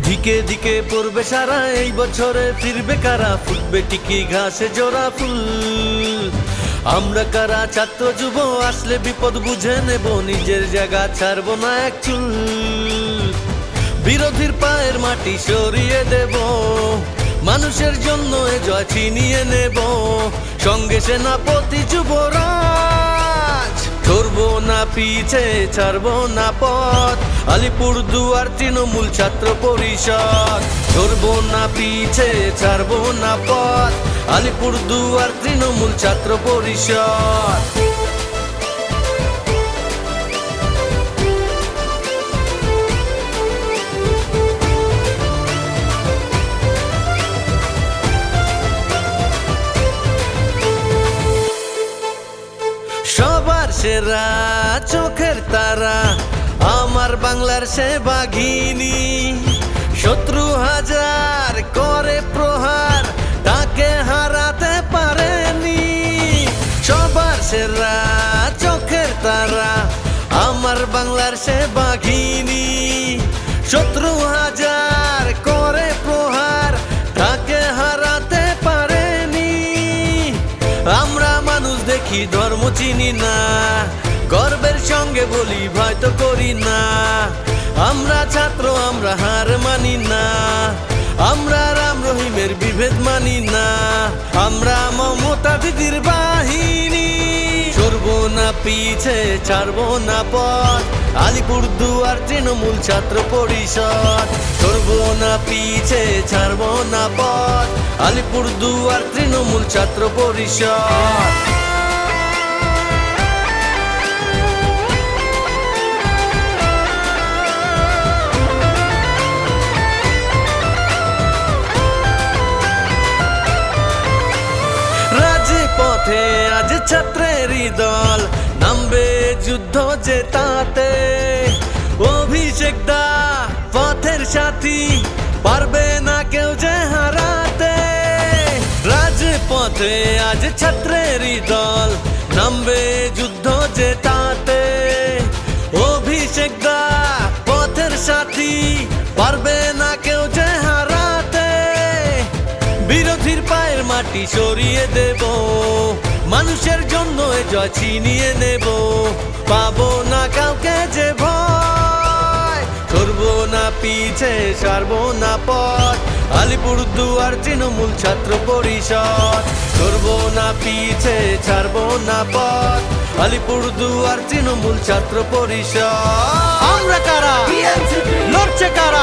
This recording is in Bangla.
দিকে দিকে পড়বে সারা, এই বছরে ফিরবে কারা, ফুটবে টিকি ঘাসে জোড়া ফুল। আমরা কারা ছাত্র যুব, আসলে বিপদ বুঝে নেব, নিজের জায়গা ছাড়বো না এক চুল। বিরোধীর পায়ের মাটি সরিয়ে দেব, মানুষের জন্য এ জয় ছিনিয়ে নেব। সঙ্গে সেনাপতি যুবরাজ, ধরবো না পিছে, ছাড়বো না পথ। আলিপুরদুয়ার তৃণমূল ছাত্র পরিষদ, ধরবো না পিছে, ছাড়বো না পথ। আলিপুরদুয়ার তৃণমূল ছাত্র পরিষদ। সবার সেরা চোখের তারা, আমার বাংলার সে বাঘিনী। শত্রু হাজার করে প্রহার, তাকে হারাতে পারেনি। সবার সেরা চোখের তারা, আমার বাংলার সে বাঘিনী। শত্রু হাজার করে প্রহার, তাকে হারাতে পারেনি। আমরা মানুষ দেখি, ধর্ম চিনি না, গর্বের সঙ্গে বলি ভয় তো করি না। আমরা ছাত্র, আমরা হার মানি না, আমরা রাম রহিমের বিভেদ মানি না। আমরা মমতা দিদির বাহিনী, সরবো না পিছে, ছাড়বো না পথ। আলিপুরদুয়ার তৃণমূল ছাত্র পরিষদ, সরবো না পিছে, ছাড়বো না পথ। আলিপুরদুয়ার তৃণমূল ছাত্র পরিষদ। রাজপথে আজ ছাত্রেরই দল, নামবে যুদ্ধ জেতাতে। অভিষেক দা পথের সাথী, পারবে না কেউ যে হারাতে। রাজপথে আজ ছাত্রেরই দল, নামবে যুদ্ধ জেতাতে। অভিষেক দা পথের সাথী, পারবে না কেউ যে হারাতে। বিরোধীর পায়ের মাটি সরিয়ে দেব, মানুষের জন্য এ জয় ছিনিয়ে নেব। পাবো না কাউকে যে ভয়, করবো না পিছে, ছাড়বো না পথ। আলিপুরদুয়ার তৃণমূল ছাত্র পরিষদ, করবো না পিছে, ছাড়বো না পথ। আলিপুরদুয়ার তৃণমূল ছাত্র পরিষদ। আমরা কারা, লড়ছে কারা।